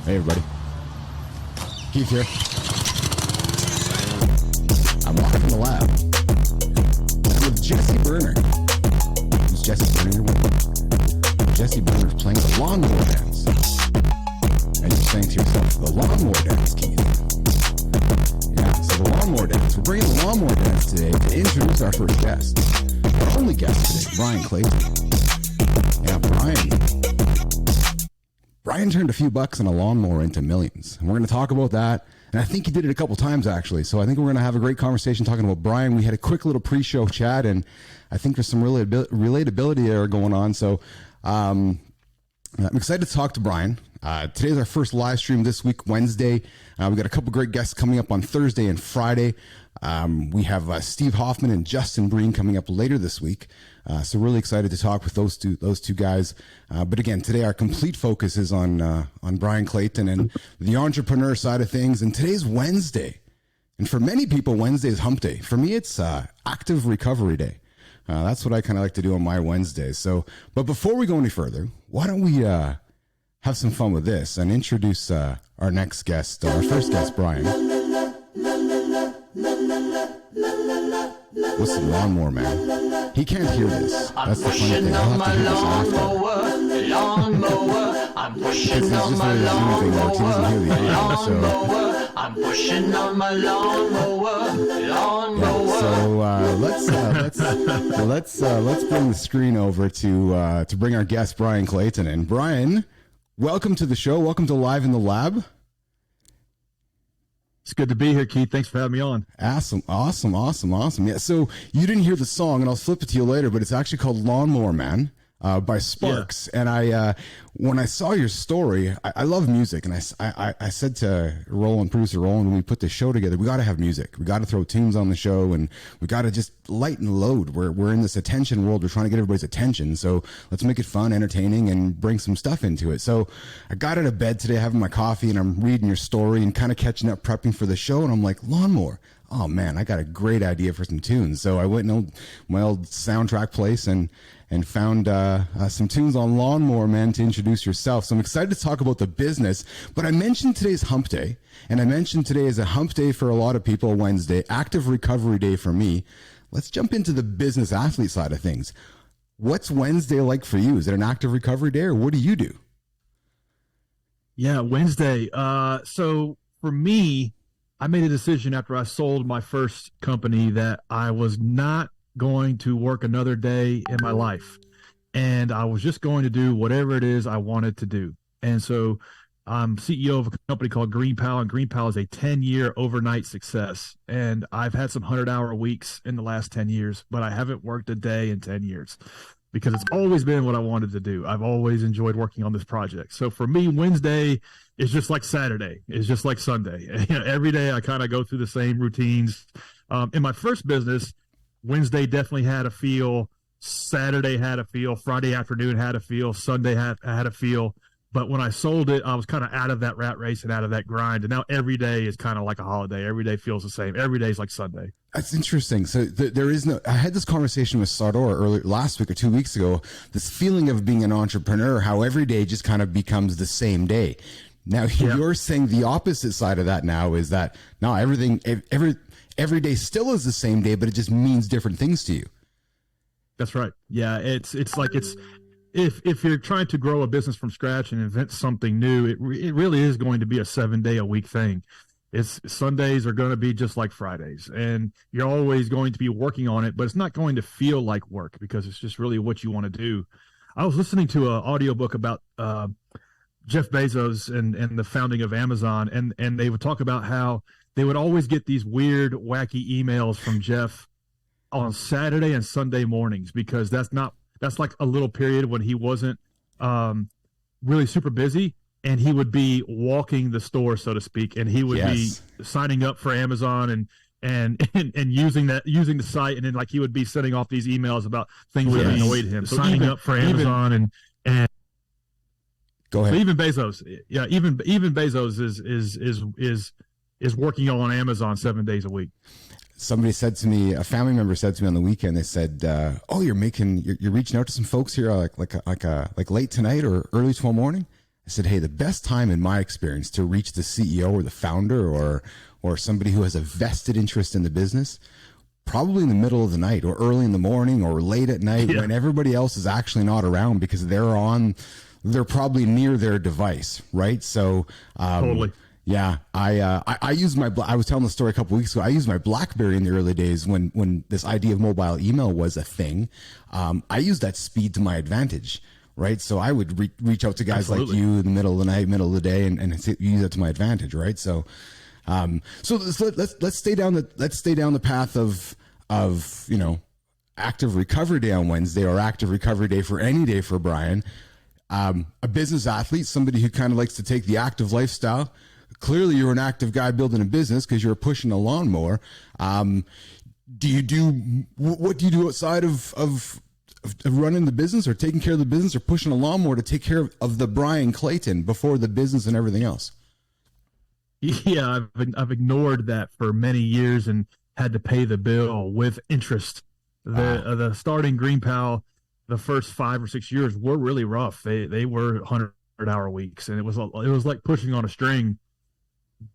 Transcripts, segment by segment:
Hey, everybody. Keith here. I'm live in the lab with Jesse Burner. Who's Jesse Burner with? Jesse Burner's playing the Lawnmower dance. And you're saying to yourself, the Lawnmower dance, Keith. Yeah, so the Lawnmower dance. We're bringing the Lawnmower dance today to introduce our first guest. Our only guest today, Bryan Clayton. Yeah, Bryan turned a few bucks on a lawnmower into millions. And we're going to talk about that. And I think he did it a couple times, actually. So I think we're going to have a great conversation talking about Bryan. We had a quick little pre-show chat, and I think there's some relatability there going on. So I'm excited to talk to Bryan. Today's our first live stream this week, Wednesday. We got a couple great guests coming up on Thursday and Friday. We have Steve Hoffman and Justin Breen coming up later this week. So really excited to talk with those two guys. But again, today our complete focus is on Bryan Clayton and the entrepreneur side of things. And today's Wednesday. And for many people, Wednesday is hump day. For me, it's active recovery day. That's what I kind of like to do on my Wednesdays. So, but before we go any further, why don't we have some fun with this and introduce our next guest, our first guest, Bryan. What's the lawnmower, man? He can't hear this. That's the funny thing. I'll have to hear this after. Lawnmower, I'm pushing on my lawnmower. I'm pushing on my lawnmower. So let's bring the screen over to bring our guest Bryan Clayton in. Bryan, welcome to the show. Welcome to Live in the Lab. It's good to be here, Keith. Thanks for having me on. Awesome. Yeah, so you didn't hear the song, and I'll flip it to you later, but it's actually called Lawnmower Man by Sparks. Yeah. And when I saw your story, I love music, and I said to producer Roland, when we put this show together, we got to have music. We got to throw tunes on the show, and we got to just lighten the load. We're in this attention world. We're trying to get everybody's attention, so let's make it fun, entertaining, and bring some stuff into it. So I got out of bed today, having my coffee, and I'm reading your story and kind of catching up, prepping for the show, and I'm like, lawnmower. Oh man, I got a great idea for some tunes. So I went in my old soundtrack place and found some tunes on Lawnmower Man to introduce yourself. So I'm excited to talk about the business. But I mentioned today's hump day, and I mentioned today is a hump day for a lot of people, Wednesday, active recovery day for me. Let's jump into the business athlete side of things. What's Wednesday like for you? Is it an active recovery day, or what do you do? Yeah, Wednesday. So for me, I made a decision after I sold my first company that I was not going to work another day in my life. And I was just going to do whatever it is I wanted to do. And so I'm CEO of a company called GreenPal, and GreenPal is a 10-year overnight success. And I've had some 100-hour weeks in the last 10 years, but I haven't worked a day in 10 years because it's always been what I wanted to do. I've always enjoyed working on this project. So for me, Wednesday is just like Saturday. It's just like Sunday. Every day I kind of go through the same routines. In my first business, Wednesday definitely had a feel. Saturday had a feel. Friday afternoon had a feel. Sunday had a feel. But when I sold it, I was kind of out of that rat race and out of that grind. And now every day is kind of like a holiday. Every day feels the same. Every day is like Sunday. That's interesting. So there is no. I had this conversation with Sardor last week or 2 weeks ago. This feeling of being an entrepreneur, how every day just kind of becomes the same day. Now you're saying the opposite side of that. Now is that now every day still is the same day, but it just means different things to you. That's right. Yeah, it's like if you're trying to grow a business from scratch and invent something new, it really is going to be a 7-day-a-week thing. Sundays are going to be just like Fridays, and you're always going to be working on it, but it's not going to feel like work because it's just really what you want to do. I was listening to an audiobook about Jeff Bezos and the founding of Amazon, and they would talk about how they would always get these weird, wacky emails from Jeff on Saturday and Sunday mornings because that's like a little period when he wasn't really super busy, and he would be walking the store, so to speak, and he would be signing up for Amazon and using the site, and then like he would be sending off these emails about things that annoyed him. So signing up for Amazon and go ahead. So even Bezos, even Bezos is working on Amazon 7 days a week. Somebody said to me, a family member said to me on the weekend, they said, "Oh, you're reaching out to some folks here, like late tonight or early tomorrow morning." I said, hey, the best time in my experience to reach the CEO or the founder or somebody who has a vested interest in the business, probably in the middle of the night or early in the morning or late at night when everybody else is actually not around because they're probably near their device, right? So Totally. yeah, I used I was telling the story a couple weeks ago. I used my BlackBerry in the early days when this idea of mobile email was a thing. I used that speed to my advantage, right? So I would reach out to guys like you in the middle of the night, middle of the day, and use it to my advantage, right? So, let's stay down the path of active recovery day on Wednesday or active recovery day for any day for Bryan. A business athlete, somebody who kind of likes to take the active lifestyle. Clearly, you're an active guy building a business because you're pushing a lawnmower. What do you do outside of running the business or taking care of the business or pushing a lawnmower to take care of the Bryan Clayton before the business and everything else? Yeah, I've ignored that for many years and had to pay the bill with interest. The starting Green Pal, the first 5 or 6 years were really rough. They were 100-hour weeks, and it was like pushing on a string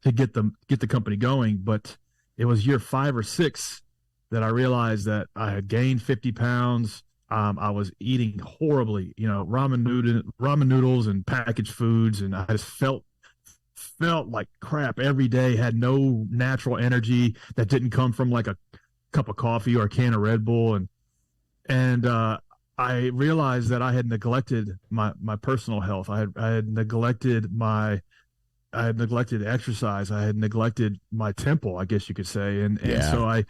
to get the company going. But it was year 5 or 6 that I realized that I had gained 50 pounds. I was eating horribly, ramen noodles and packaged foods, and I just felt like crap every day. Had no natural energy that didn't come from like a cup of coffee or a can of Red Bull, and I realized that I had neglected my personal health. I had neglected exercise. I had neglected my temple, I guess you could say. And so I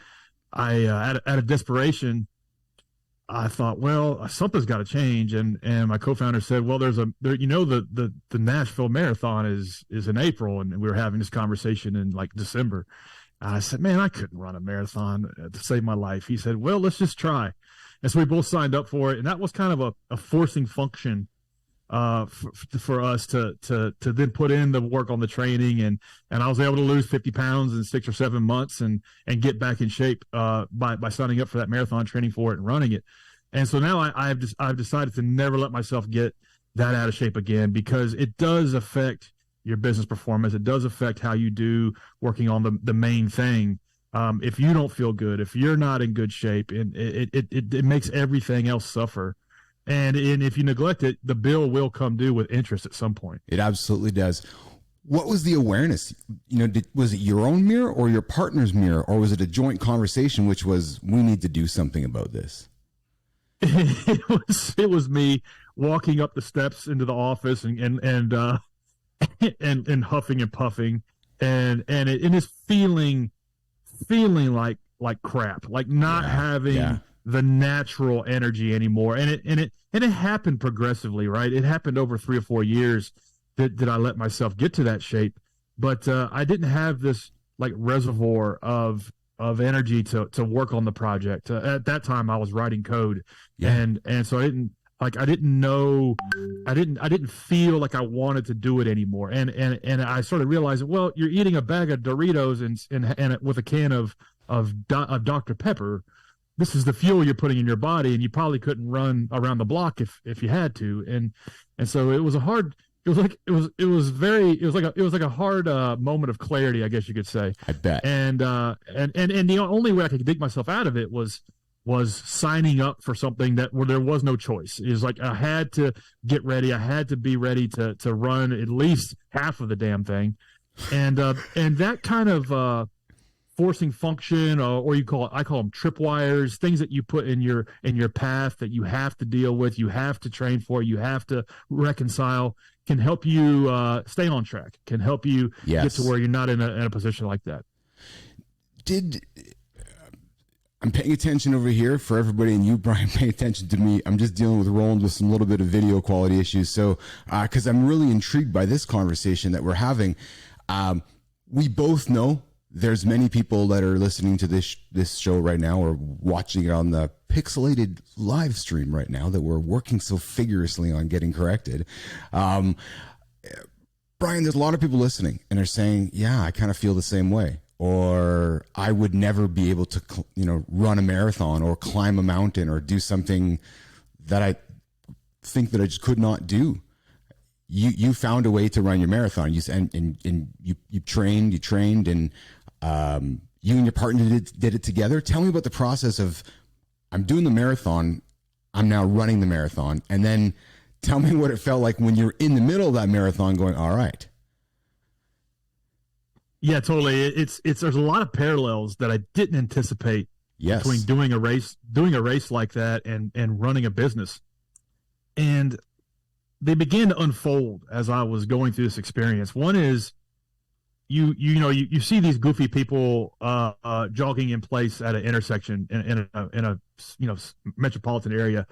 out of desperation, I thought, well, something's got to change. And my co-founder said, well, the Nashville Marathon is in April. And we were having this conversation in like December. And I said, man, I couldn't run a marathon to save my life. He said, well, let's just try. And so we both signed up for it. And that was kind of a forcing function for us to then put in the work on the training. And I was able to lose 50 pounds in 6 or 7 months and get back in shape by signing up for that marathon, training for it and running it. And so now I've decided to never let myself get that out of shape again, because it does affect your business performance. It does affect how you do working on the main thing. If you don't feel good, if you're not in good shape, and it makes everything else suffer. And if you neglect it, the bill will come due with interest at some point. It absolutely does. What was the awareness? Was it your own mirror or your partner's mirror, or was it a joint conversation, which was, we need to do something about this? It was me walking up the steps into the office and huffing and puffing and it's feeling like crap, like not having the natural energy anymore. And it happened progressively, right? It happened over 3 or 4 years that I let myself get to that shape. But I didn't have this like reservoir of energy to work on the project. At that time I was writing code, and so I didn't feel like I wanted to do it anymore. And I started realizing, well, you're eating a bag of Doritos and with a can of Dr. Pepper. This is the fuel you're putting in your body, and you probably couldn't run around the block if you had to. And so it was a hard. It was like a hard moment of clarity, I guess you could say. I bet. And the only way I could dig myself out of it was signing up for something where there was no choice. It was like I had to get ready. I had to be ready to run at least half of the damn thing, and that kind of forcing function, or I call them tripwires, things that you put in your path that you have to deal with, you have to train for, you have to reconcile, can help you stay on track, can help you get to where you're not in a position like that. I'm paying attention over here for everybody, and you, Bryan, pay attention to me. I'm just dealing with Roland with some little bit of video quality issues. So, because I'm really intrigued by this conversation that we're having. We both know there's many people that are listening to this show right now or watching it on the pixelated live stream right now that we're working so vigorously on getting corrected. Bryan, there's a lot of people listening and they're saying, yeah, I kind of feel the same way. Or I would never be able to, run a marathon or climb a mountain or do something that I think that I just could not do. you found a way to run your marathon. You trained, and you and your partner did it together. Tell me about the process of, I'm doing the marathon, I'm now running the marathon, and then tell me what it felt like when you're in the middle of that marathon going, all right. Yeah, totally. It's there's a lot of parallels that I didn't anticipate between doing a race like that and running a business. And they began to unfold as I was going through this experience. One is you see these goofy people jogging in place at an intersection in a metropolitan area,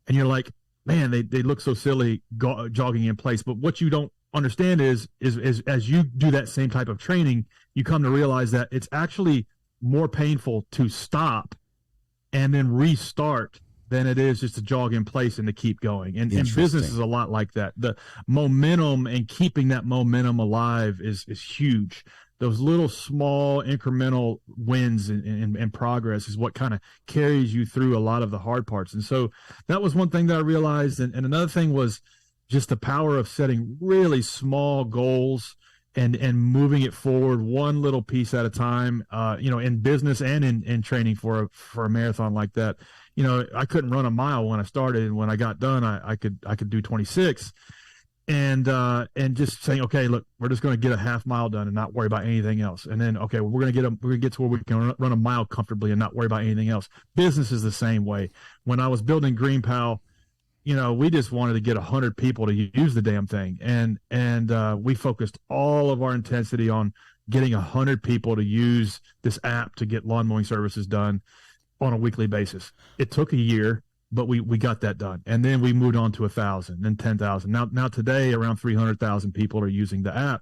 and you're like, man, they look so silly jogging in place. But what you don't understand is as you do that same type of training, you come to realize that it's actually more painful to stop and then restart than it is just to jog in place and to keep going. And business is a lot like that. The momentum and keeping that momentum alive is huge. Those little small incremental wins and progress is what kind of carries you through a lot of the hard parts. And so that was one thing that I realized. And another thing was just the power of setting really small goals and moving it forward one little piece at a time, in business and in training for a marathon like that. I couldn't run a mile when I started, and when I got done, I could do 26. And just saying, okay, look, we're just going to get a half mile done and not worry about anything else. And then, okay, we're going to get to where we can run a mile comfortably and not worry about anything else. Business is the same way. When I was building Green Pal, we just wanted to get 100 people to use the damn thing. And we focused all of our intensity on getting 100 people to use this app to get lawn mowing services done on a weekly basis. It took a year, but we got that done. And then we moved on to 1,000, then 10,000. Now today, around 300,000 people are using the app.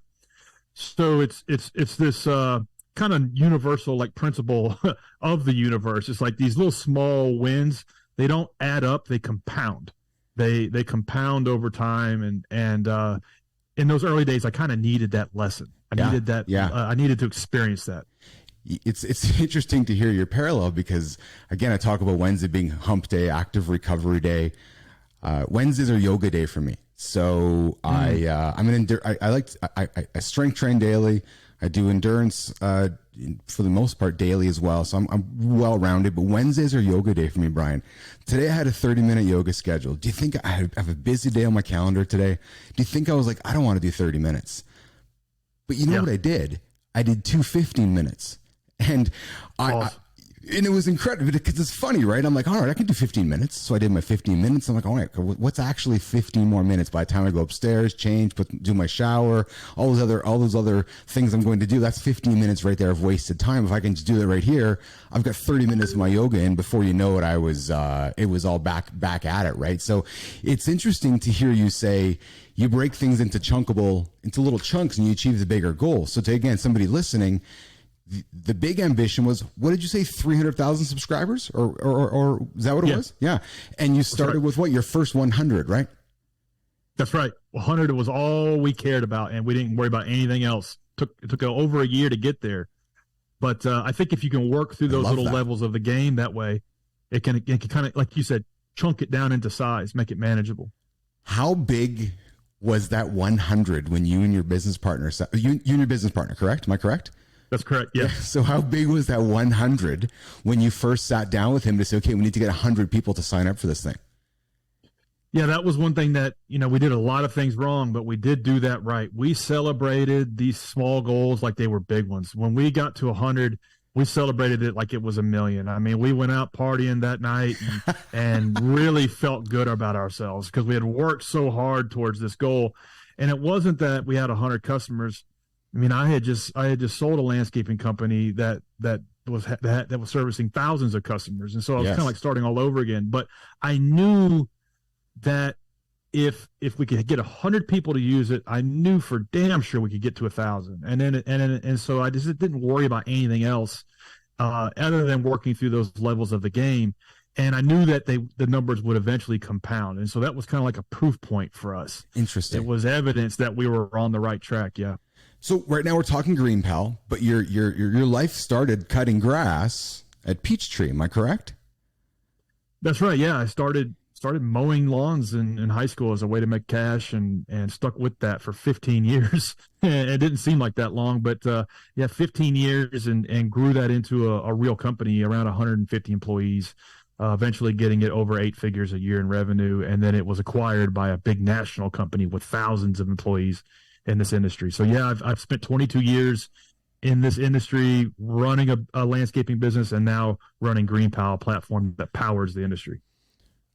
So it's this kind of universal like principle of the universe. It's like these little small wins. They don't add up. They compound. They compound over time. And in those early days, I kind of needed that lesson. I needed that. I needed to experience that. It's interesting to hear your parallel because, again, I talk about Wednesday being hump day, active recovery day. Wednesdays are yoga day for me. So I strength train daily. I do endurance for the most part daily as well. So I'm well rounded. But Wednesdays are yoga day for me, Bryan. Today I had a 30-minute yoga schedule. Do you think I have a busy day on my calendar today? Do you think I was like, I don't want to do 30 minutes? But you know what I did? I did 2 15 minutes. And and it was incredible because it's funny, right? I'm like, all right, I can do 15 minutes. So I did my 15 minutes. I'm like, all right, what's actually 15 more minutes by the time I go upstairs, change, do my shower, all those other things I'm going to do. That's 15 minutes right there of wasted time. If I can just do that right here, I've got 30 minutes of my yoga in. Before you know it, it was all back at it, right? So it's interesting to hear you say you break things into little chunks and you achieve the bigger goal. So to, again, somebody listening, the big ambition was, what did you say, 300,000 subscribers? Or is that what it was? Yeah. And you started with what? Your first 100, right? That's right. 100 was all we cared about, and we didn't worry about anything else. It took over a year to get there. But I think if you can work through those little levels of the game that way, it can kind of, like you said, chunk it down into size, make it manageable. How big was that 100 when you and your business partner, correct? Am I correct? That's correct. Yeah. So how big was that 100 when you first sat down with him to say, okay, we need to get 100 people to sign up for this thing? Yeah, that was one thing that, we did a lot of things wrong, but we did do that right. We celebrated these small goals like they were big ones. When we got to 100, we celebrated it like it was 1,000,000. I mean, we went out partying that night and really felt good about ourselves because we had worked so hard towards this goal. And it wasn't that we had 100 customers. I mean, I had just sold a landscaping company that was servicing thousands of customers, and so I was kind of like starting all over again. But I knew that if we could get 100 people to use it, I knew for damn sure we could get to 1,000. And so I just didn't worry about anything else other than working through those levels of the game. And I knew that the numbers would eventually compound, and so that was kind of like a proof point for us. Interesting. It was evidence that we were on the right track. Yeah. So right now we're talking Green Pal, but your life started cutting grass at Peachtree. Am I correct? That's right. Yeah, I started started mowing lawns in high school as a way to make cash, and stuck with that for 15 years. It didn't seem like that long, but 15 years, and grew that into a real company, around 150 employees, eventually getting it over 8 figures a year in revenue. And then it was acquired by a big national company with thousands of employees in this industry. So yeah, I've spent 22 years in this industry running a landscaping business, and now running Green Power, platform that powers the industry.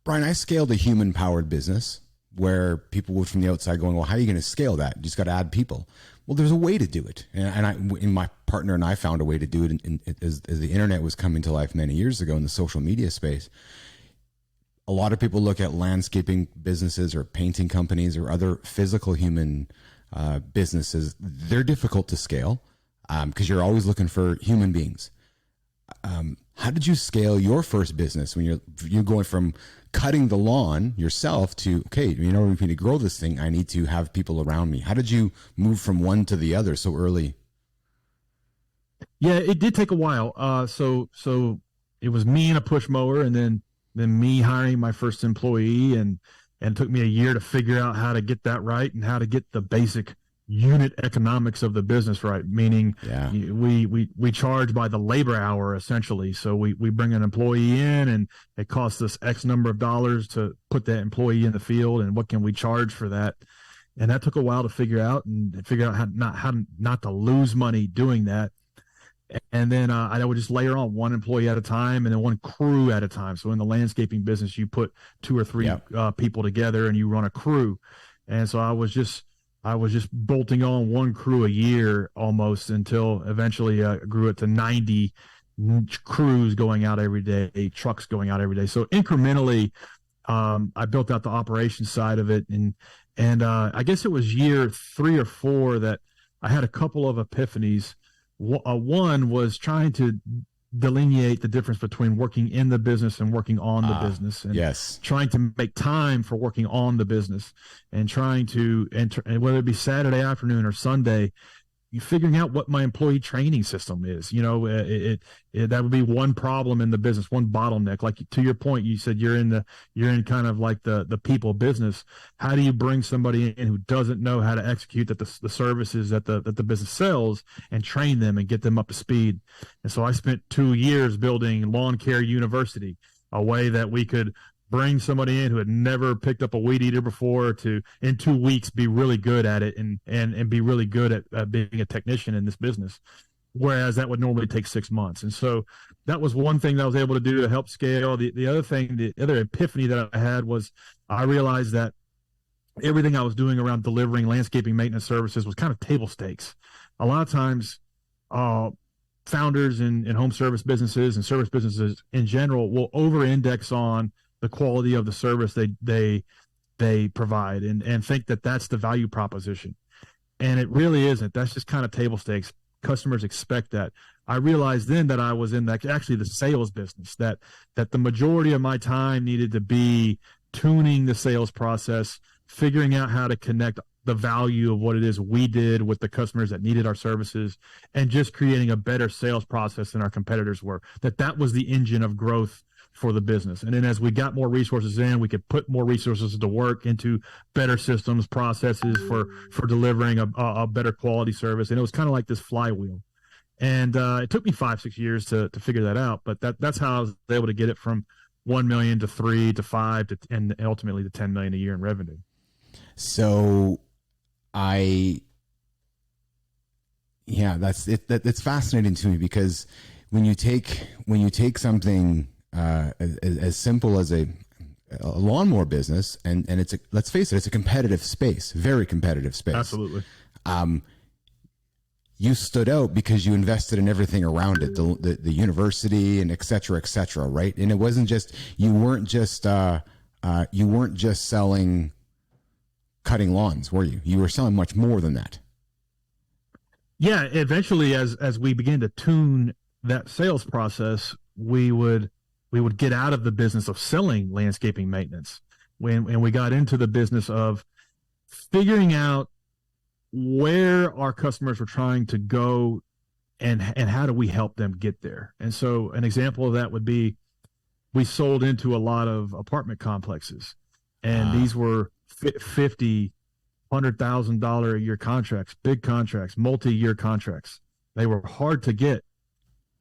Bryan, I scaled a human powered business where people were from the outside going, well, how are you going to scale that? You just got to add people. Well, there's a way to do it. And my partner and I found a way to do it as the internet was coming to life many years ago in the social media space. A lot of people look at landscaping businesses or painting companies or other physical human businesses. They're difficult to scale because you're always looking for human beings. How did you scale your first business when you're going from cutting the lawn yourself to, okay, in order for me to grow this thing, I need to have people around me? How did you move from one to the other so early? Yeah, it did take a while. So it was me and a push mower, and then me hiring my first employee, and it took me a year to figure out how to get that right, and how to get the basic unit economics of the business right. Meaning, we charge by the labor hour, essentially. So we bring an employee in, and it costs us X number of dollars to put that employee in the field, and what can we charge for that? And that took a while to figure out, and figure out how not to lose money doing that. And then I would just layer on one employee at a time, and then one crew at a time. So in the landscaping business, you put 2 or 3 people together, and you run a crew. And so I was just bolting on one crew a year almost, until eventually grew it to 90 crews going out every day, trucks going out every day. So incrementally, I built out the operations side of it. And I guess it was year 3 or 4 that I had a couple of epiphanies. One was trying to delineate the difference between working in the business and working on the business, and trying to make time for working on the business, and trying to enter, and whether it be Saturday afternoon or Sunday, you figuring out what my employee training system is. That would be one problem in the business, one bottleneck. Like, to your point, you said you're in kind of like the people business. How do you bring somebody in who doesn't know how to execute the services that the business sells, and train them and get them up to speed? And so I spent 2 years building Lawn Care University, a way that we could bring somebody in who had never picked up a weed eater before to, in 2 weeks, be really good at it, and be really good at being a technician in this business. Whereas that would normally take 6 months. And so that was one thing that I was able to do to help scale. The other thing, the other epiphany that I had, was I realized that everything I was doing around delivering landscaping maintenance services was kind of table stakes. A lot of times, founders in home service businesses and service businesses in general will over-index on the quality of the service they provide, and think that that's the value proposition. And it really isn't. That's just kind of table stakes. Customers expect that. I realized then that I was in actually the sales business, that the majority of my time needed to be tuning the sales process, figuring out how to connect the value of what it is we did with the customers that needed our services, and just creating a better sales process than our competitors were. That was the engine of growth for the business. And then as we got more resources in, we could put more resources to work into better systems, processes for delivering a better quality service. And it was kind of like this flywheel. And it took me 5-6 years to figure that out. But that's how I was able to get it from 1 million to 3 to 5 to, and ultimately to 10 million a year in revenue. So that's it. That's fascinating to me, because when you take something as simple as a lawnmower business, and let's face it, it's a competitive space, very competitive space. Absolutely. You stood out because you invested in everything around it, the university and et cetera, right? And it wasn't just, you weren't just selling cutting lawns, were you? You were selling much more than that. Yeah. Eventually, as we began to tune that sales process, we would get out of the business of selling landscaping maintenance, and we got into the business of figuring out where our customers were trying to go, and how do we help them get there. And so an example of that would be, we sold into a lot of apartment complexes, and these were $100,000 a year contracts, big contracts, multi-year contracts. They were hard to get,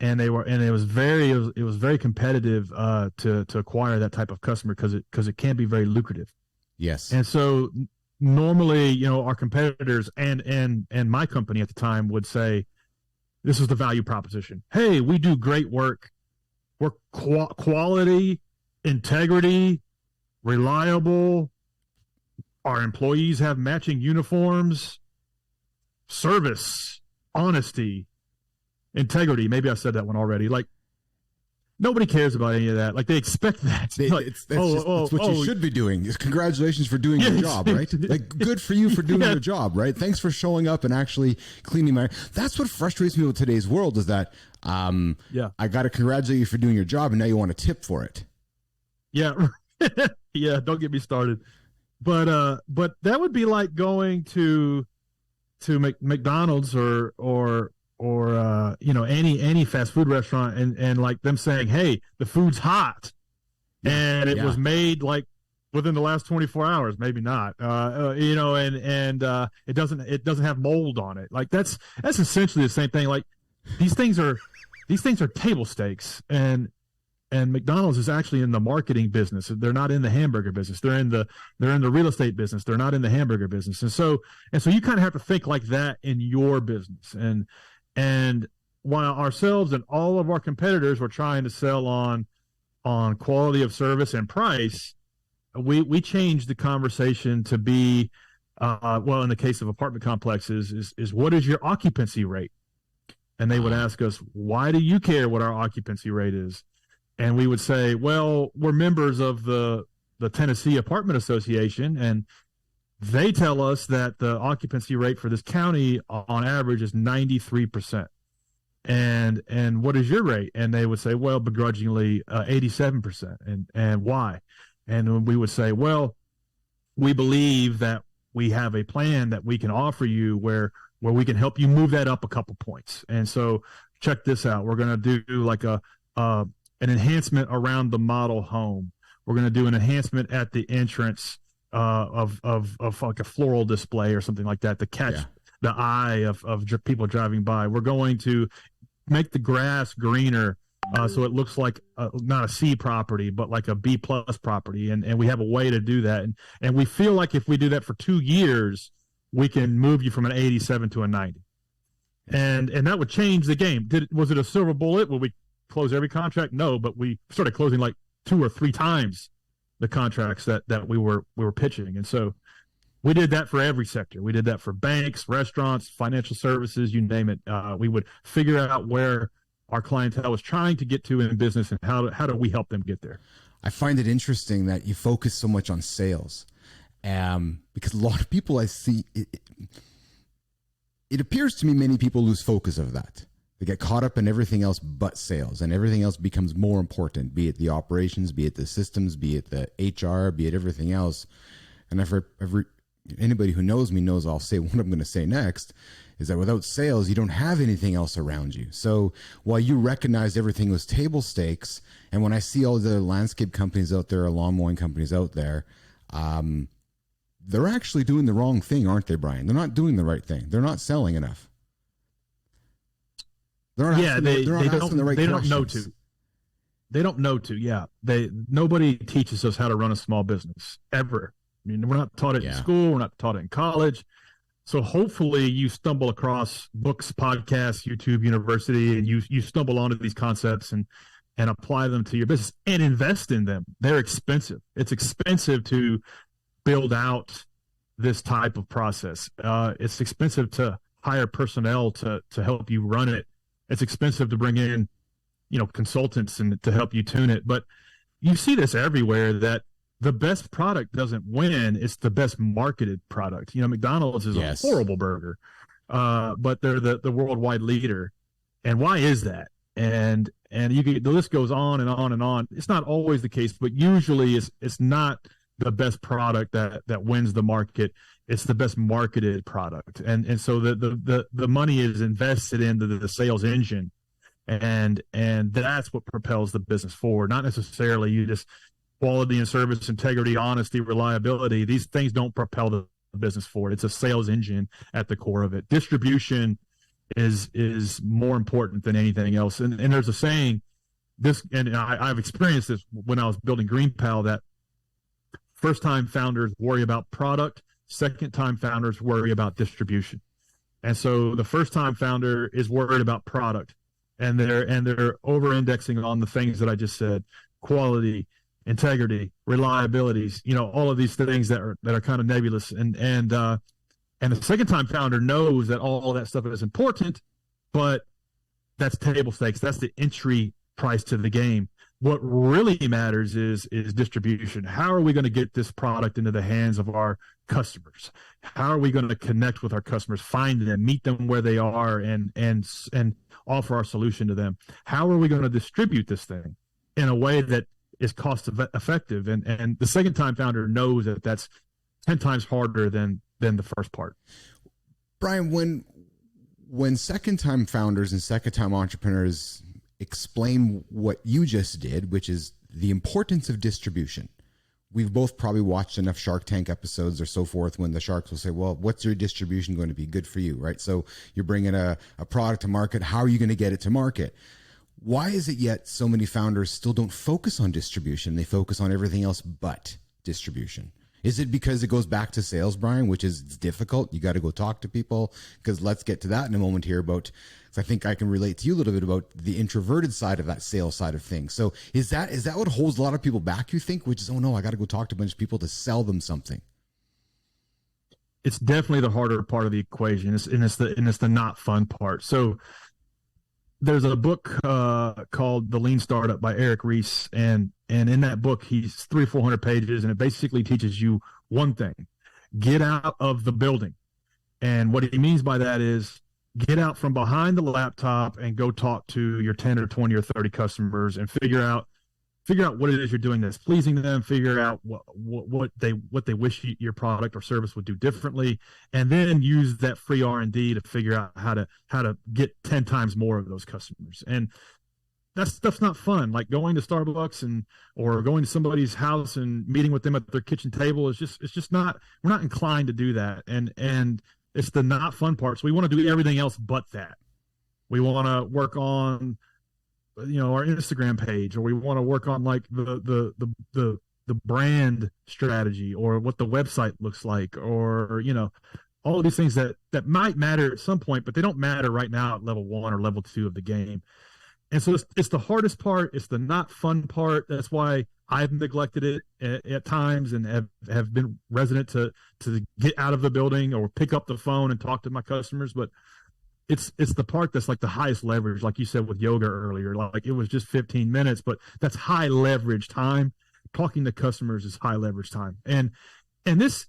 and it was very competitive to acquire that type of customer because it can be very lucrative. Yes. And so normally, our competitors and my company at the time would say, this is the value proposition. Hey, we do great work. We're quality, integrity, reliable. Our employees have matching uniforms, service, honesty, integrity. Maybe I said that one already. Like, nobody cares about any of that. Like, they expect that. That's what you should be doing. Congratulations for doing your job, right? Like, good for you for doing your job, right? Thanks for showing up and actually cleaning my. That's what frustrates me with today's world is that I got to congratulate you for doing your job, and now you want a tip for it. Yeah, yeah. Don't get me started. But that would be like going to McDonald's or any fast food restaurant and like them saying, hey, the food's hot and it was made like within the last 24 hours, maybe not, and it doesn't have mold on it. Like that's essentially the same thing. Like these things are table stakes, and McDonald's is actually in the marketing business. They're not in the hamburger business. They're in the real estate business. They're not in the hamburger business. And so you kind of have to think like that in your business. And while ourselves and all of our competitors were trying to sell on quality of service and price, we changed the conversation to be, in the case of apartment complexes, is what is your occupancy rate? And they would ask us, why do you care what our occupancy rate is? And we would say, well, we're members of the Tennessee Apartment Association, and they tell us that the occupancy rate for this county on average is 93%. And what is your rate? And they would say, well, begrudgingly, 87%. And why? And we would say, well, we believe that we have a plan that we can offer you where we can help you move that up a couple points. And so check this out. We're going to do like an enhancement around the model home. We're going to do an enhancement at the entrance of like a floral display or something like that to catch the eye of people driving by. We're going to make the grass greener so it looks like not a C property, but like a B plus property. And we have a way to do that. And we feel like if we do that for 2 years, we can move you from an 87 to a 90. And that would change the game. Was it a silver bullet? Will we close every contract? No, but we started closing like 2 or 3 times the contracts that we were pitching. And so we did that for every sector. We did that for banks, restaurants, financial services, you name it. We would figure out where our clientele was trying to get to in business and how do we help them get there. I find it interesting that you focus so much on sales, because a lot of people I see, it appears to me many people lose focus of that. They get caught up in everything else but sales, and everything else becomes more important, be it the operations, be it the systems, be it the HR, be it everything else. And anybody who knows me knows I'll say what I'm going to say next, is that without sales, you don't have anything else around you. So while you recognized everything was table stakes, and when I see all the landscape companies out there, or lawn mowing companies out there, they're actually doing the wrong thing, aren't they, Bryan? They're not doing the right thing. They're not selling enough. They don't know to. They don't know to. Yeah, nobody teaches us how to run a small business ever. I mean, we're not taught it in school. We're not taught it in college. So hopefully you stumble across books, podcasts, YouTube University, and you stumble onto these concepts and apply them to your business and invest in them. They're expensive. It's expensive to build out this type of process. It's expensive to hire personnel to help you run it. It's expensive to bring in, consultants and to help you tune it. But you see this everywhere, that the best product doesn't win. It's the best marketed product. McDonald's is a horrible burger, but they're the worldwide leader. And why is that? And the list goes on and on and on. It's not always the case, but usually it's not the best product that wins the market. It's the best marketed product. And so the money is invested into the sales engine. And that's what propels the business forward. Not necessarily you just quality and service, integrity, honesty, reliability. These things don't propel the business forward. It's a sales engine at the core of it. Distribution is more important than anything else. And there's a saying, I've experienced this when I was building GreenPal, that first time founders worry about product, second time founders worry about distribution. And so the first time founder is worried about product, and they're over indexing on the things that I just said: quality, integrity, reliabilities, all of these things that are kind of nebulous. And the second time founder knows that all that stuff is important, but that's table stakes. That's the entry price to the game. What really matters is distribution. How are we going to get this product into the hands of our customers? How are we going to connect with our customers, find them, meet them where they are, and offer our solution to them? How are we going to distribute this thing in a way that is cost effective? And the second time founder knows that that's 10 times harder than the first part. Bryan, when second time founders and second time entrepreneurs explain what you just did, which is the importance of distribution. We've both probably watched enough Shark Tank episodes or so forth when the sharks will say, well, what's your distribution going to be good for you, right? So you're bringing a product to market. How are you going to get it to market? Why is it yet so many founders still don't focus on distribution? They focus on everything else but distribution. Is it because it goes back to sales, Bryan, which is difficult? You got to go talk to people, because let's get to that in a moment here about, I think I can relate to you a little bit about the introverted side of that sales side of things. So is that what holds a lot of people back, you think, which is, oh no, I got to go talk to a bunch of people to sell them something? It's definitely the harder part of the equation. It's the not fun part. So there's a book called The Lean Startup by Eric Ries, and in that book, he's 300-400 pages, and it basically teaches you one thing: get out of the building. And what he means by that is get out from behind the laptop and go talk to your 10 or 20 or 30 customers and figure out what it is you're doing that's pleasing them, figure out what they wish your product or service would do differently, and then use that free R&D to figure out how to get 10 times more of those customers. And that stuff's not fun. Like going to Starbucks or going to somebody's house and meeting with them at their kitchen table is just not, we're not inclined to do that. And it's the not fun part. So we want to do everything else but that. We want to work on our Instagram page, or we want to work on like the brand strategy, or what the website looks like, or all of these things that might matter at some point, but they don't matter right now at level 1 or level 2 of the game. And so it's the hardest part. It's the not fun part. That's why I've neglected it at times, and have been resident to get out of the building or pick up the phone and talk to my customers. But it's the part that's like the highest leverage, like you said with yoga earlier. Like it was just 15 minutes, but that's high leverage time. Talking to customers is high leverage time. And this,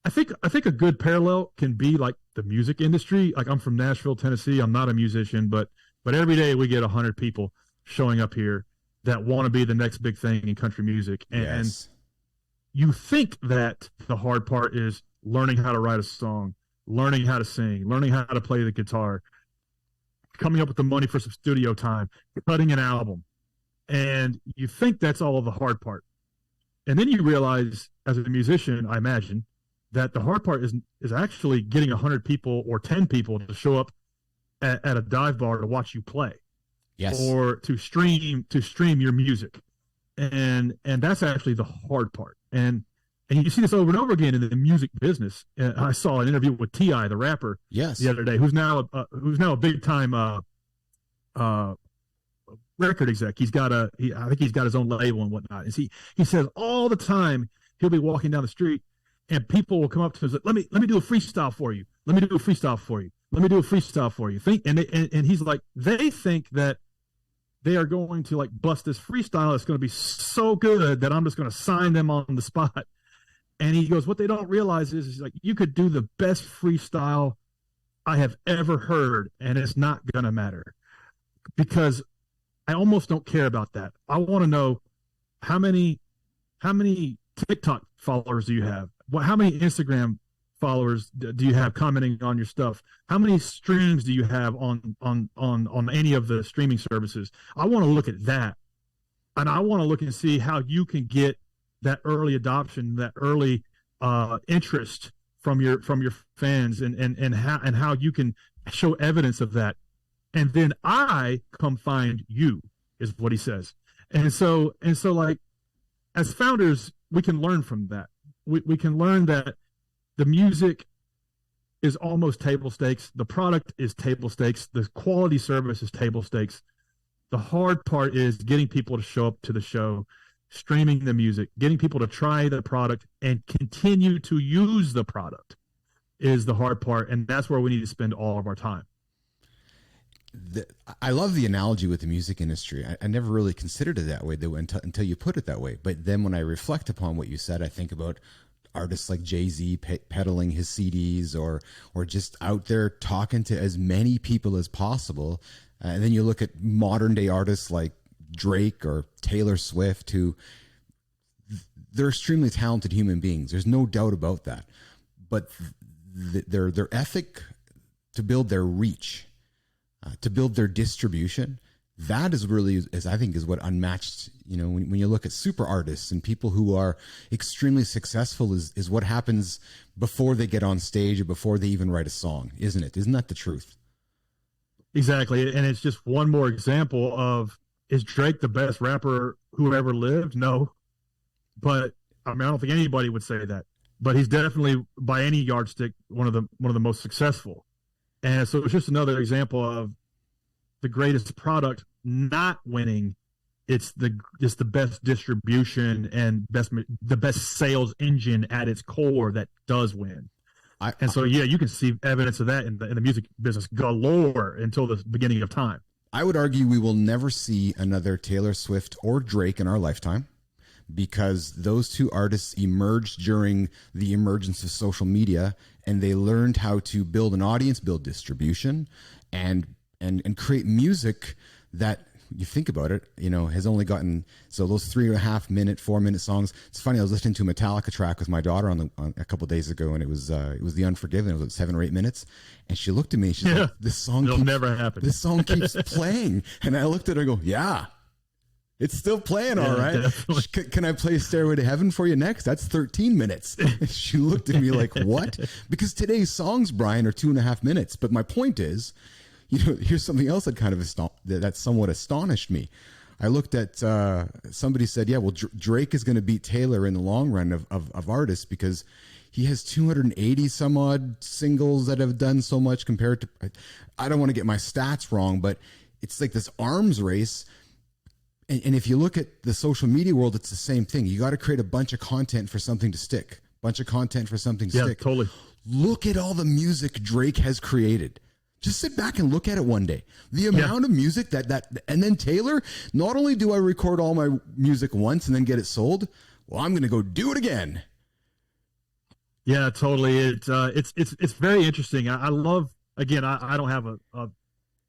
I think a good parallel can be like the music industry. Like I'm from Nashville, Tennessee. I'm not a musician, but every day we get 100 people showing up here that want to be the next big thing in country music. And Yes. You think that the hard part is learning how to write a song, learning how to sing, learning how to play the guitar, coming up with the money for some studio time, cutting an album. And you think that's all of the hard part. And then you realize, as a musician, I imagine, that the hard part is actually getting 100 people or 10 people to show up at a dive bar to watch you play. Yes. Or to stream your music. And that's actually the hard part. And you see this over and over again in the music business. I saw an interview with T.I., the rapper, Yes. the other day, who's now a big time record exec. I think he's got his own label and whatnot. And he says all the time he'll be walking down the street and people will come up to him and say, let me do a freestyle for you. Let me do a freestyle for you. Let me do a freestyle for you. And he's like, they think that they are going to like bust this freestyle. It's going to be so good that I'm just going to sign them on the spot. And he goes, what they don't realize is like, you could do the best freestyle I have ever heard, and it's not going to matter, because I almost don't care about that. I want to know how many TikTok followers do you have? How many Instagram followers do you have commenting on your stuff? How many streams do you have on any of the streaming services? I want to look at that, and I want to look and see how you can get that early adoption, that early interest from your fans, and how you can show evidence of that. And then I come find you, is what he says. And so like, as founders, we can learn from that. We can learn that the music is almost table stakes. The product is table stakes. The quality service is table stakes. The hard part is getting people to show up to the show, streaming the music, getting people to try the product and continue to use the product is the hard part. And that's where we need to spend all of our time. I love the analogy with the music industry. I never really considered it that way though, until you put it that way. But then when I reflect upon what you said, I think about artists like Jay-Z peddling his CDs or just out there talking to as many people as possible. And then you look at modern day artists like Drake or Taylor Swift, who they're extremely talented human beings. There's no doubt about that. But their ethic to build their reach, to build their distribution, that is really, as I think, is what unmatched, when you look at super artists and people who are extremely successful is what happens before they get on stage or before they even write a song, isn't it? Isn't that the truth? Exactly. And it's just one more example of, is Drake the best rapper who ever lived? No. But I don't think anybody would say that. But he's definitely, by any yardstick, one of the most successful. And so it's just another example of the greatest product not winning. It's the best distribution and the best sales engine at its core that does win. You can see evidence of that in the music business galore until the beginning of time. I would argue we will never see another Taylor Swift or Drake in our lifetime, because those two artists emerged during the emergence of social media, and they learned how to build an audience, build distribution, and create music that, you think about it, has only gotten, so those 3.5 minute, 4 minute songs. It's funny, I was listening to a Metallica track with my daughter on a couple of days ago, and it was The Unforgiven. It was like 7 or 8 minutes, and she looked at me. She's like, "This song never happen. This song keeps playing," and I looked at her and go, "Yeah, it's still playing, all right. Can I play Stairway to Heaven for you next? That's 13 minutes." She looked at me like, "What?" Because today's songs, Bryan, are 2.5 minutes. But my point is, here's something else that kind of that somewhat astonished me. I looked at somebody said, "Yeah, well, Drake is going to beat Taylor in the long run of artists, because he has 280 some odd singles that have done so much compared to." I don't want to get my stats wrong, but it's like this arms race. And if you look at the social media world, it's the same thing. You got to create a bunch of content for something to stick. Stick. Totally. Look at all the music Drake has created. Just sit back and look at it one day. The amount of music and then Taylor, not only do I record all my music once and then get it sold, well, I'm going to go do it again. Yeah, totally. It's very interesting. I love, again, I don't have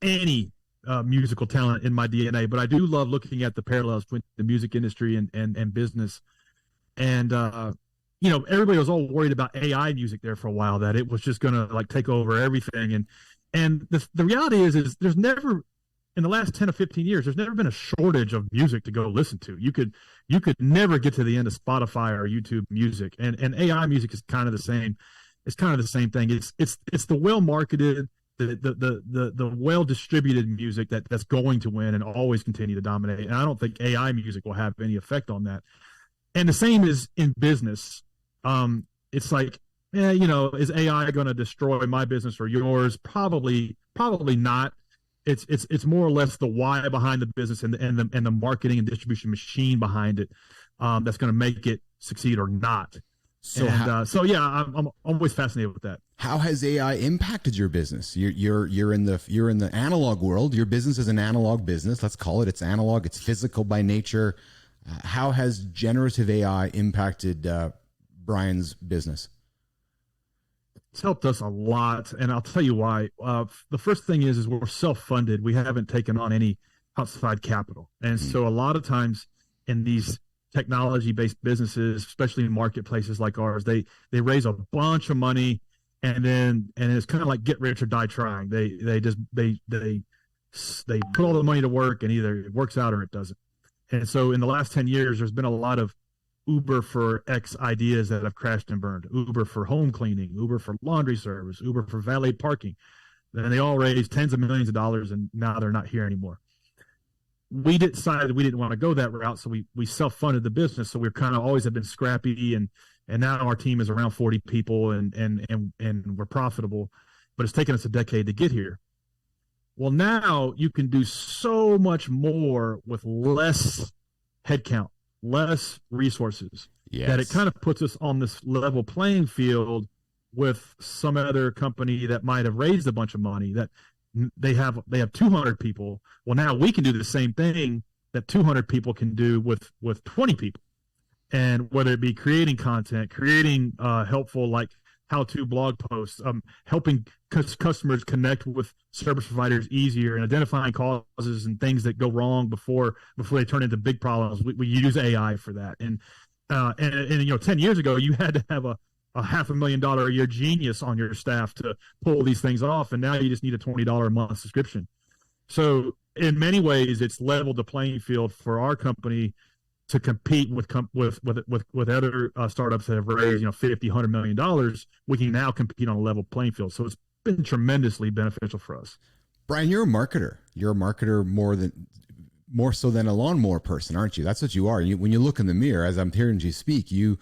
any musical talent in my DNA, but I do love looking at the parallels between the music industry and business. And, everybody was all worried about AI music there for a while, that it was just going to like take over everything. And the reality is there's never, in the last 10 or 15 years, there's never been a shortage of music to go listen to. You could never get to the end of Spotify or YouTube music, and AI music is kind of the same. It's kind of the same thing. It's the well marketed, the well distributed music that's going to win and always continue to dominate. And I don't think AI music will have any effect on that. And the same is in business. It's like, is AI going to destroy my business or yours? Probably not. It's more or less the why behind the business and the marketing and distribution machine behind it that's going to make it succeed or not. I'm always fascinated with that. How has AI impacted your business? You're in the analog world. Your business is an analog business. Let's call it. It's analog. It's physical by nature. How has generative AI impacted Bryan's business? It's helped us a lot, and I'll tell you why. The first thing is we're self-funded. We haven't taken on any outside capital. And so a lot of times in these technology-based businesses, especially in marketplaces like ours, they raise a bunch of money, and it's kind of like get rich or die trying. They put all the money to work, and either it works out or it doesn't. And so in the last 10 years, there's been a lot of Uber for X ideas that have crashed and burned. Uber for home cleaning, Uber for laundry service, Uber for valet parking. And they all raised tens of millions of dollars, and now they're not here anymore. We decided we didn't want to go that route, so we self-funded the business. So we're kind of always have been scrappy, and now our team is around 40 people, and we're profitable. But it's taken us a decade to get here. Well, now you can do so much more with less headcount, less resources, that it kind of puts us on this level playing field with some other company that might have raised a bunch of money, that they have 200 people. Well, now we can do the same thing that 200 people can do with 20 people. And whether it be creating content, creating helpful, like how-to blog posts, helping customers connect with service providers easier, and identifying causes and things that go wrong before they turn into big problems. We use AI for that. And 10 years ago, you had to have a $500,000 a year genius on your staff to pull these things off, and now you just need a $20 a month subscription. So in many ways, it's leveled the playing field for our company to compete with other startups that have raised $50-100 million. We can now compete on a level playing field. So it's been tremendously beneficial for us. Bryan, you're a marketer. You're a marketer more so than a lawnmower person, aren't you? That's what you are. When you look in the mirror, as I'm hearing you speak, you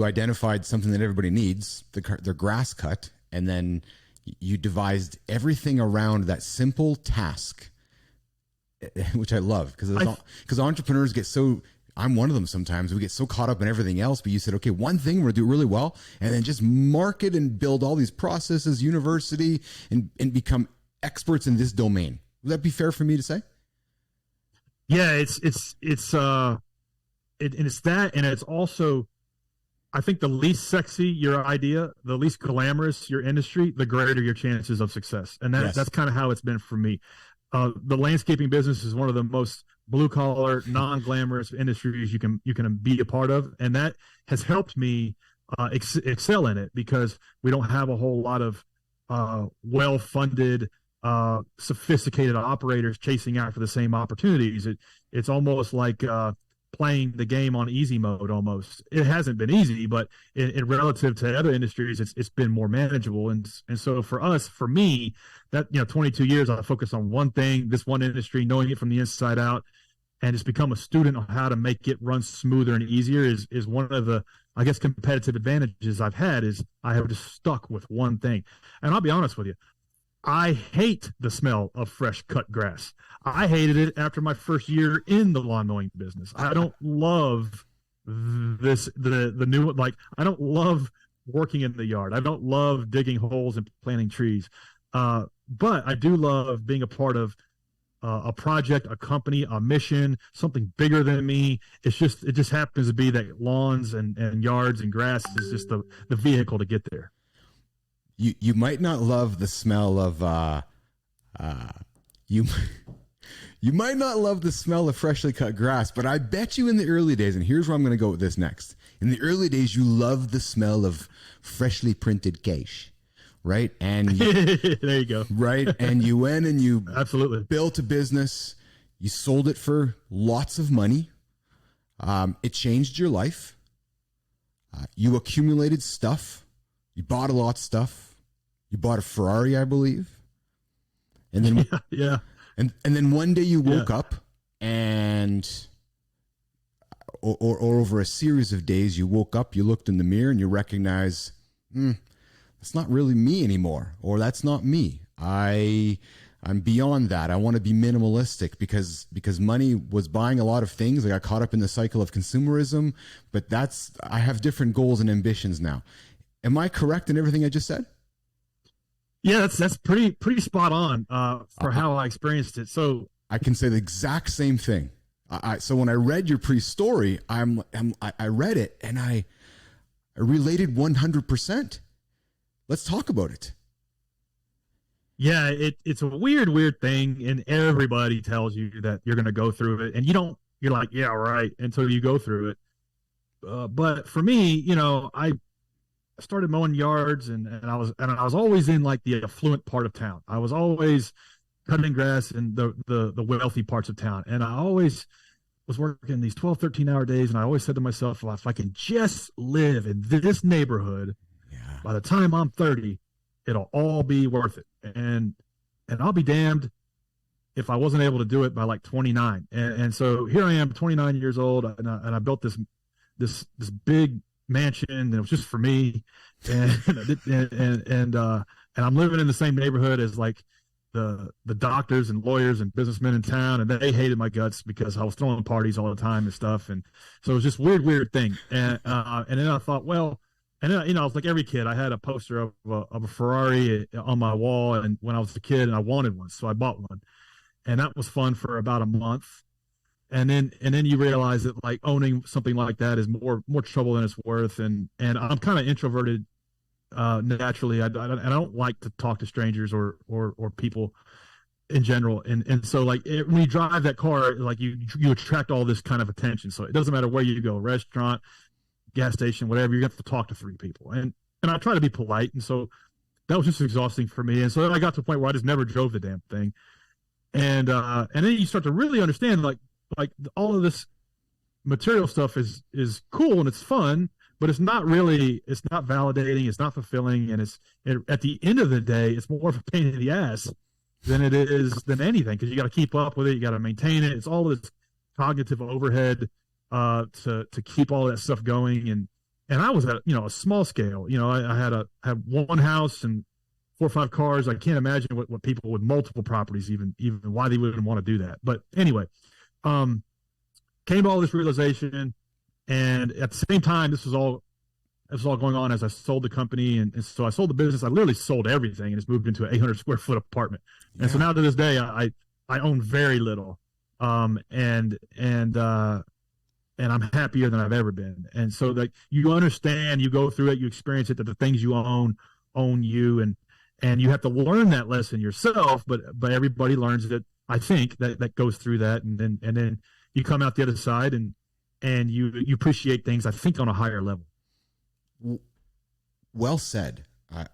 identified something that everybody needs, their grass cut, and then you devised everything around that simple task, which I love, because entrepreneurs get so, I'm one of them sometimes, we get so caught up in everything else, but you said, okay, one thing we're going to do really well, and then just market and build all these processes, university, and become experts in this domain. Would that be fair for me to say? Yeah, it's that, and it's also, I think the least sexy your idea, the least glamorous your industry, the greater your chances of success. And that's kind of how it's been for me. The landscaping business is one of the most blue collar, non-glamorous industries you can be a part of, and that has helped me excel in it, because we don't have a whole lot of well-funded, sophisticated operators chasing after the same opportunities. It's almost like playing the game on easy mode. Almost, it hasn't been easy, but in relative to other industries, it's been more manageable. And so for me, that 22 years, I focus on one thing, this one industry, knowing it from the inside out, and just become a student on how to make it run smoother and easier is one of the, I guess, competitive advantages I've had. Is I have just stuck with one thing. And I'll be honest with you, I hate the smell of fresh cut grass. I hated it after my first year in the lawn mowing business. I don't love the new, like, I don't love working in the yard. I don't love digging holes and planting trees. But I do love being a part of a project, a company, a mission, something bigger than me. It just happens to be that lawns and yards and grass is just the vehicle to get there. You might not love the smell of you might not love the smell of freshly cut grass, but I bet you in the early days, and here's where I'm going to go with this next. In the early days, you loved the smell of freshly printed cash, right? And there you go. Right, and you went and you absolutely built a business. You sold it for lots of money. It changed your life. You accumulated stuff. You bought a lot of stuff. You bought a Ferrari, I believe. And then yeah. And then one day you woke up and or over a series of days you woke up, you looked in the mirror and you recognize, that's not really me anymore, or that's not me. I'm beyond that. I want to be minimalistic because money was buying a lot of things. I got caught up in the cycle of consumerism, but I have different goals and ambitions now. Am I correct in everything I just said? Yeah, that's pretty spot on for how I experienced it. So I can say the exact same thing. So when I read your pre-story, I read it and I related 100%. Let's talk about it. Yeah, it's a weird thing, and everybody tells you that you're going to go through it, and you're like, yeah, right, until you go through it. But for me, started mowing yards, and I was always in like the affluent part of town. I was always cutting grass in the wealthy parts of town, and I always was working these 12, 13-hour days, and I always said to myself, well, if I can just live in this neighborhood, by the time I'm 30, it'll all be worth it. And I'll be damned if I wasn't able to do it by like 29. And so here I am, 29 years old, and I built this big mansion, and it was just for me. And I'm living in the same neighborhood as like the doctors and lawyers and businessmen in town, and they hated my guts because I was throwing parties all the time and stuff. And so it was just weird thing. And then I thought, well, and then, I was like every kid, I had a poster of a Ferrari on my wall, and when I was a kid, and I wanted one, so I bought one, and that was fun for about a month. And then you realize that like owning something like that is more trouble than it's worth. And I'm kind of introverted naturally. I don't like to talk to strangers or people in general. And so like when you drive that car, like you attract all this kind of attention. So it doesn't matter where you go, restaurant, gas station, whatever, you have to talk to 3 people. And I try to be polite. And so that was just exhausting for me. And so I got to a point where I just never drove the damn thing. And then you start to really understand like all of this material stuff is cool and it's fun, but it's not validating, it's not fulfilling, and at the end of the day, it's more of a pain in the ass than anything, because you got to keep up with it, you got to maintain it. It's all this cognitive overhead to keep all that stuff going. And I was at a small scale. I had one house and 4 or 5 cars. I can't imagine what people with multiple properties even why they wouldn't want to do that. But anyway, came to all this realization, and at the same time, this was all going on as I sold the company, and so I sold the business. I literally sold everything and just moved into an 800 square foot apartment. And so now to this day, I own very little, and I'm happier than I've ever been. And so like you understand, you go through it, you experience it, that the things you own you, and you have to learn that lesson yourself. But everybody learns it. I think that goes through that, and then you come out the other side, and you appreciate things, I think, on a higher level. Well said. But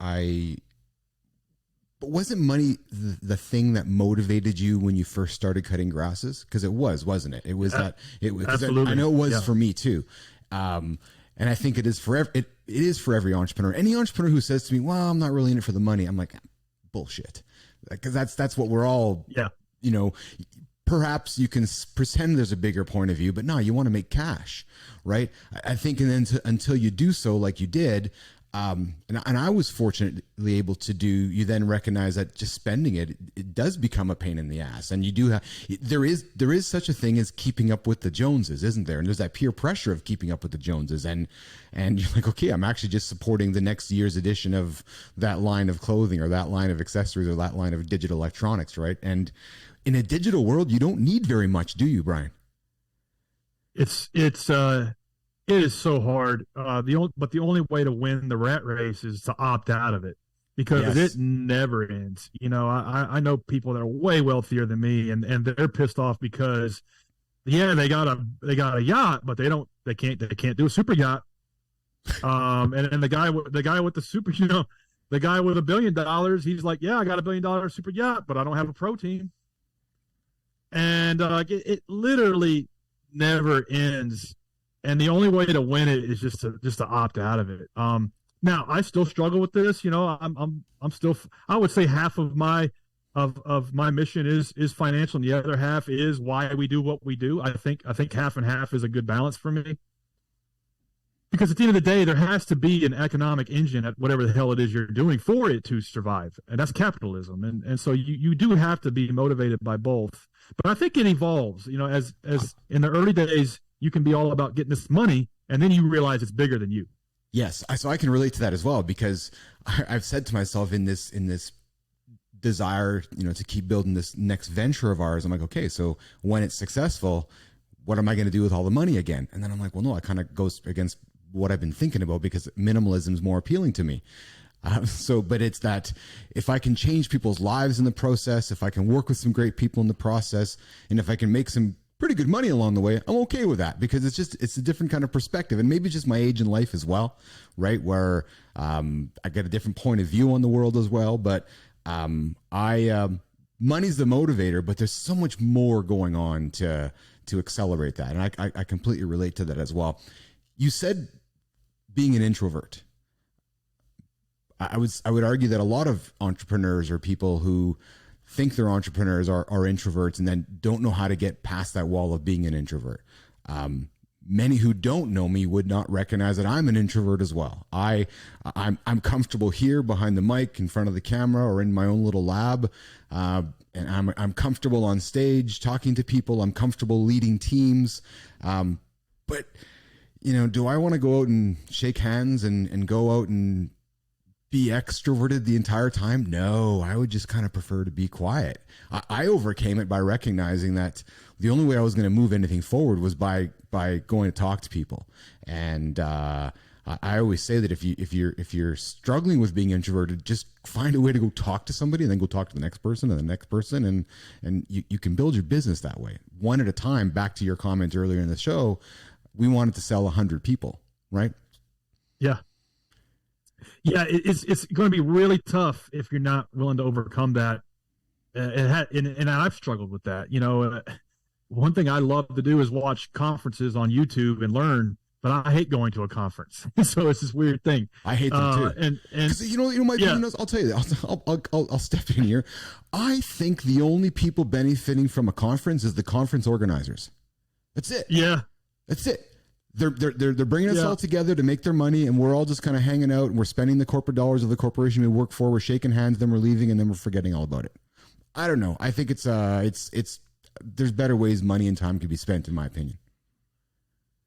wasn't money the thing that motivated you when you first started cutting grasses? Because it wasn't it? It was that. It was. Absolutely. I know it was for me too. And I think it is for it is for every entrepreneur. Any entrepreneur who says to me, "Well, I'm not really in it for the money," I'm like, bullshit. Because that's what we're all. Yeah. Perhaps you can pretend there's a bigger point of view, but no, you want to make cash, right? I think, and then until you do so, like you did, and I was fortunately able to do. You then recognize that just spending it does become a pain in the ass, and you do have. There is such a thing as keeping up with the Joneses, isn't there? And there's that peer pressure of keeping up with the Joneses, and you're like, okay, I'm actually just supporting the next year's edition of that line of clothing, or that line of accessories, or that line of digital electronics, right? And in a digital world, you don't need very much, do you, Bryan? It is so hard. But the only way to win the rat race is to opt out of it, because it never ends. I know people that are way wealthier than me, and they're pissed off because, they got a yacht, but they can't do a super yacht. And the guy with the super, the guy with $1 billion, he's like, yeah, I got $1 billion super yacht, but I don't have a pro team. And it literally never ends. And the only way to win it is just to opt out of it. Now I still struggle with this. I'm still, I would say half of my mission is financial, and the other half is why we do what we do. I think half and half is a good balance for me. Because at the end of the day, there has to be an economic engine at whatever the hell it is you're doing for it to survive. And that's capitalism. And so you do have to be motivated by both. But I think it evolves, as in the early days, you can be all about getting this money, and then you realize it's bigger than you. Yes. So I can relate to that as well, because I've said to myself in this desire, to keep building this next venture of ours, I'm like, okay, so when it's successful, what am I going to do with all the money again? And then I'm like, well, no, it kind of goes against what I've been thinking about, because minimalism is more appealing to me. But it's that if I can change people's lives in the process, if I can work with some great people in the process, and if I can make some pretty good money along the way, I'm okay with that because it's a different kind of perspective, and maybe just my age in life as well, right? Where I get a different point of view on the world as well. But money's the motivator, but there's so much more going on to accelerate that, and I completely relate to that as well. You said being an introvert. I would argue that a lot of entrepreneurs or people who think they're entrepreneurs are introverts and then don't know how to get past that wall of being an introvert. Many who don't know me would not recognize that I'm an introvert as well. I'm comfortable here behind the mic, in front of the camera, or in my own little lab, and I'm comfortable on stage talking to people. I'm comfortable leading teams, but do I want to go out and shake hands and go out and be extroverted the entire time? No, I would just kind of prefer to be quiet. I overcame it by recognizing that the only way I was going to move anything forward was by going to talk to people. And I always say that if you're struggling with being introverted, just find a way to go talk to somebody, and then go talk to the next person and the next person, and you can build your business that way, one at a time. Back to your comment earlier in the show, we wanted to sell 100 people, right? Yeah. Yeah, it's going to be really tough if you're not willing to overcome that. And I've struggled with that. One thing I love to do is watch conferences on YouTube and learn, but I hate going to a conference. So it's this weird thing. I hate them too. And my opinion is, I'll tell you that. I'll step in here. I think the only people benefiting from a conference is the conference organizers. That's it. Yeah, that's it. They're bringing us all together to make their money, and we're all just kind of hanging out, and we're spending the corporate dollars of the corporation we work for. We're shaking hands, then we're leaving, and then we're forgetting all about it. I don't know. I think it's there's better ways money and time could be spent, in my opinion.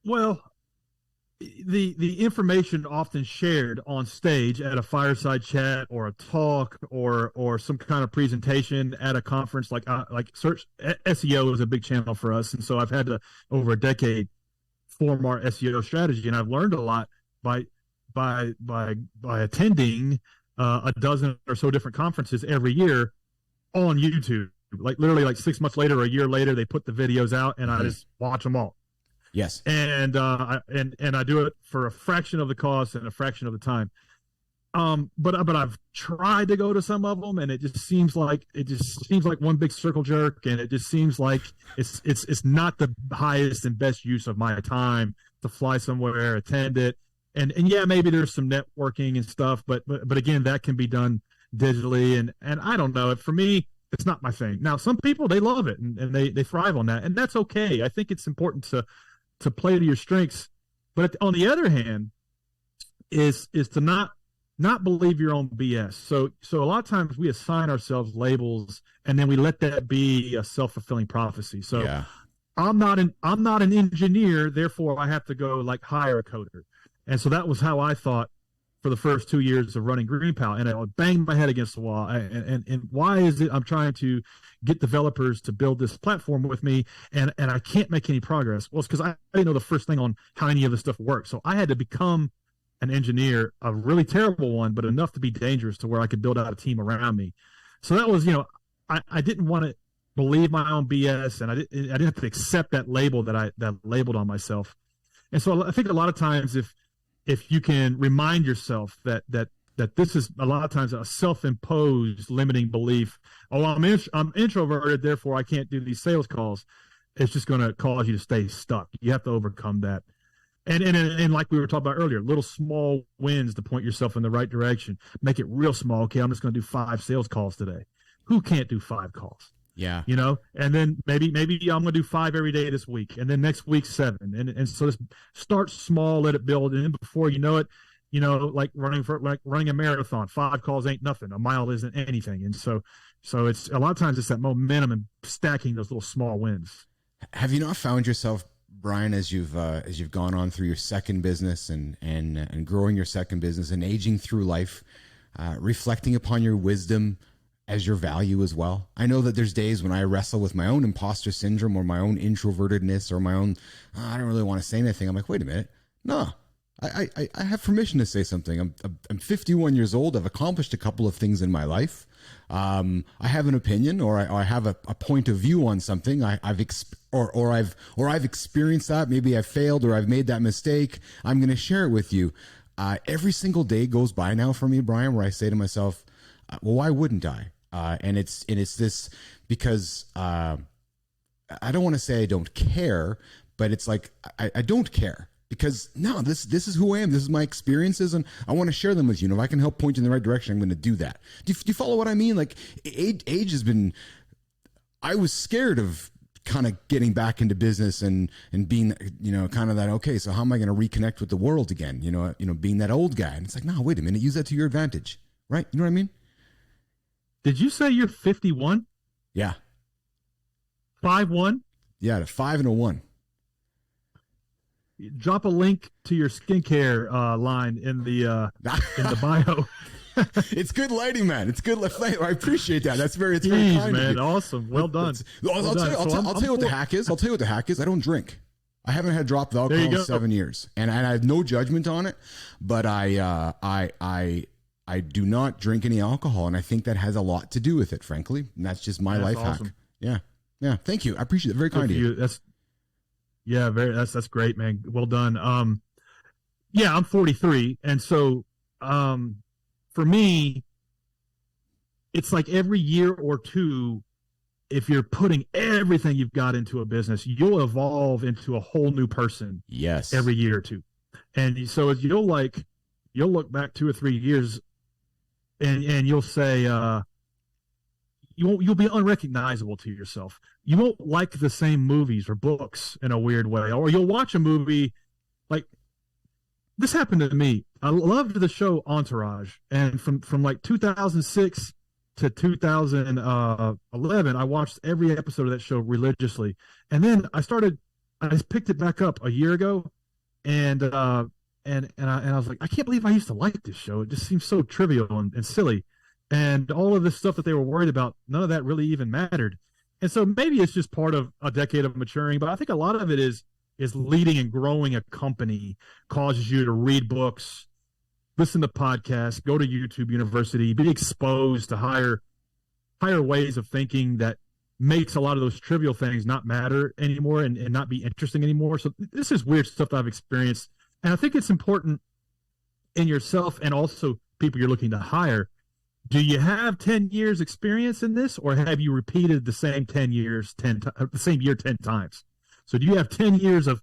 Well, the information often shared on stage at a fireside chat or a talk or some kind of presentation at a conference, like search SEO is a big channel for us, and so I've had to, over a decade, form our SEO strategy, and I've learned a lot by attending a dozen or so different conferences every year on YouTube. Like literally, like 6 months later or a year later, they put the videos out, and I just watch them all. Yes, and I do it for a fraction of the cost and a fraction of the time. But I've tried to go to some of them, and it just seems like one big circle jerk, and it just seems like it's not the highest and best use of my time to fly somewhere, attend it, and yeah, maybe there's some networking and stuff, but again, that can be done digitally, and I don't know. For me, it's not my thing. Now, some people, they love it and they thrive on that, and that's okay. I think it's important to play to your strengths, but on the other hand, is to not believe your own BS. So a lot of times we assign ourselves labels, and then we let that be a self-fulfilling prophecy. So yeah. I'm not an engineer, therefore I have to go hire a coder. And so that was how I thought for the first 2 years of running GreenPal, and I would bang my head against the wall. And why is it I'm trying to get developers to build this platform with me, and I can't make any progress? Well, it's because I didn't know the first thing on how any of this stuff works. So I had to become an engineer, a really terrible one, but enough to be dangerous to where I could build out a team around me. So that was, I didn't want to believe my own BS, and I didn't have to accept that label that labeled on myself. And so I think a lot of times if you can remind yourself that this is a lot of times a self-imposed limiting belief. Oh, I'm introverted, therefore I can't do these sales calls. It's just going to cause you to stay stuck. You have to overcome that. And like we were talking about earlier, little small wins to point yourself in the right direction. Make it real small. Okay, I'm just going to do 5 sales calls today. Who can't do 5 calls? Yeah. And then maybe I'm going to do 5 every day this week, and then next week 7. And so just start small, let it build, and then before you know it, like running a marathon, 5 calls ain't nothing. A mile isn't anything. And so it's a lot of times it's that momentum and stacking those little small wins. Have you not found yourself, Bryan, as you've gone on through your second business and growing your second business and aging through life, reflecting upon your wisdom as your value as well? I know that there's days when I wrestle with my own imposter syndrome or my own introvertedness or my own, I don't really want to say anything. I'm like, wait a minute. No, I have permission to say something. I'm 51 years old. I've accomplished a couple of things in my life. I have an opinion, or I have a point of view on something. I've experienced that. Maybe I've failed or I've made that mistake. I'm going to share it with you. Every single day goes by now for me, Bryan, where I say to myself, well, why wouldn't I? And it's this because I don't want to say I don't care, but it's like I don't care. Because no, this is who I am. This is my experiences, and I want to share them with you. And if I can help point you in the right direction, I'm going to do that. Do you follow what I mean? Like age has been. I was scared of kind of getting back into business and being, kind of that. Okay, so how am I going to reconnect with the world again? Being that old guy. And it's like, no, wait a minute. Use that to your advantage, right? You know what I mean? Did you say you're 51? Yeah. 5'1"? Yeah, a 5 and a 1. Drop a link to your skincare line in the bio. It's good lighting, man. It's good. I appreciate that. It's very kind, man. Of you. Awesome. Well done. I'll tell you what the hack is. I'll tell you what the hack is. I don't drink. I haven't had a drop of alcohol in 7 years, and I have no judgment on it. But I do not drink any alcohol, and I think that has a lot to do with it. Frankly, and that's just my life hack. Yeah. Thank you. I appreciate it. Very kind of you. That's great, man. Well done. I'm 43, and so for me, it's like every year or two, if you're putting everything you've got into a business, you'll evolve into a whole new person. Yes. Every year or two, and so you'll look back 2 or 3 years, and you'll say you'll be unrecognizable to yourself. You won't like the same movies or books in a weird way, or you'll watch a movie like this happened to me. I loved the show Entourage, and from like 2006 to 2011, I watched every episode of that show religiously. And then I picked it back up a year ago, and I was like, I can't believe I used to like this show. It just seems so trivial and silly. And all of this stuff that they were worried about, none of that really even mattered. And so maybe it's just part of a decade of maturing, but I think a lot of it is leading and growing a company causes you to read books, listen to podcasts, go to YouTube University, be exposed to higher ways of thinking that makes a lot of those trivial things not matter anymore and not be interesting anymore. So this is weird stuff that I've experienced. And I think it's important in yourself and also people you're looking to hire. Do you have 10 years experience in this, or have you repeated the same 10 years, the same year 10 times? So do you have 10 years of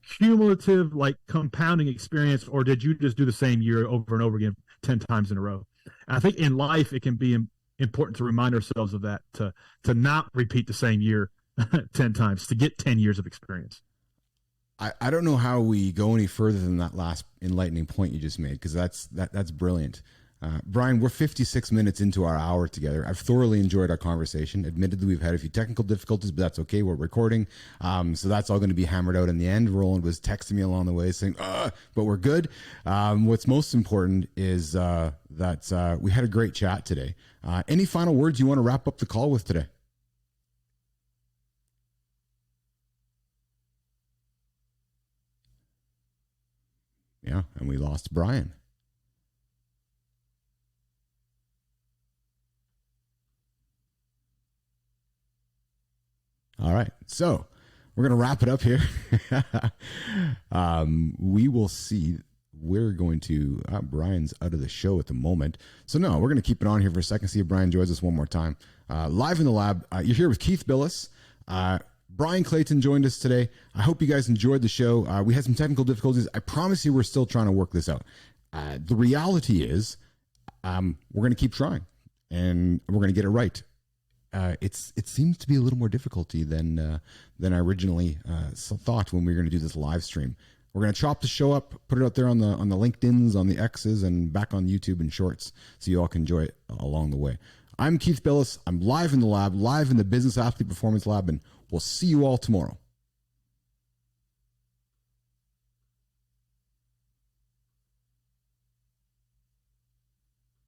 cumulative, like compounding experience, or did you just do the same year over and over again 10 times in a row? And I think in life, it can be important to remind ourselves of that, to not repeat the same year 10 times, to get 10 years of experience. I don't know how we go any further than that last enlightening point you just made, because that's brilliant. Bryan, we're 56 minutes into our hour together. I've thoroughly enjoyed our conversation. Admittedly, we've had a few technical difficulties, but that's okay. We're recording. So that's all going to be hammered out in the end. Roland was texting me along the way saying, but we're good. What's most important is that we had a great chat today. Any final words you want to wrap up the call with today? Yeah, and we lost Bryan. All right, so we're going to wrap it up here. We will see. We're going to, Bryan's out of the show at the moment. So no, we're going to keep it on here for a second, see if Bryan joins us one more time. Live in the lab, you're here with Keith Bilous. Bryan Clayton joined us today. I hope you guys enjoyed the show. We had some technical difficulties. I promise you we're still trying to work this out. The reality is we're going to keep trying, and we're going to get it right. It seems to be a little more difficulty than I originally thought when we were going to do this live stream. We're going to chop the show up, put it out there on the LinkedIn's, on the X's, and back on YouTube and Shorts, so you all can enjoy it along the way. I'm Keith Bilous. I'm live in the lab, live in the Business Athlete Performance Lab, and we'll see you all tomorrow.